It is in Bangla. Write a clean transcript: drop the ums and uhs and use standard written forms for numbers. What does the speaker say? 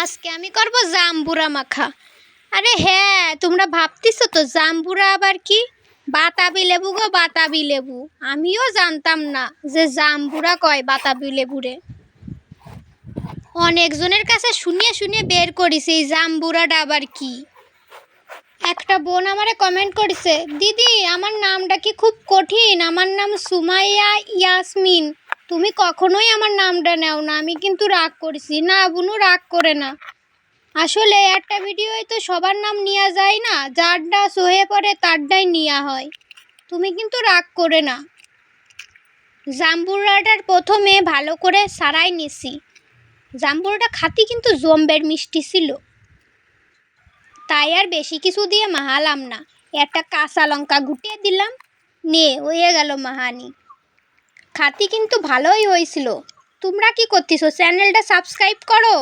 আজকে আমি করব জাম্বুরা মাখা। আরে হ্যাঁ, তোমরা ভাবতেছো তো জাম্বুরা আবার কি? বাতাবি লেবু গো, বাতাবি লেবু। আমিও জানতাম না যে জাম্বুরা কয় বাতাবি লেবুরে। অনেকজনের কাছে শুনিয়ে শুনিয়ে বের করেছি এই জাম্বুরাটা আবার কি। একটা বোন আমারে কমেন্ট করেছে, দিদি আমার নামটা কি খুব কঠিন? আমার নাম সুমাইয়া ইয়াসমিন, তুমি কখনোই আমার নামটা নেও না। আমি কিন্তু রাগ করেছি। না বুনু, রাগ করে না। আসলে একটা ভিডিওয় তো সবার নাম নেওয়া যায় না, যারটা সহে পড়ে তারটাই নেওয়া হয়। তুমি কিন্তু রাগ করে না। জাম্বুরাটার প্রথমে ভালো করে সারাই নিছি। জাম্বুরাটা খাতি কিন্তু জম্বের মিষ্টি ছিল, তাই আর বেশি কিছু দিয়ে মাহালাম না। একটা কাঁচা লঙ্কা গুটিয়ে দিলাম, নিয়ে হয়ে গেল মাহানি। খাতি কিন্তু ভালোই হয়েছিল। তোমরা কি করতেছো? চ্যানেলটা সাবস্ক্রাইব করো।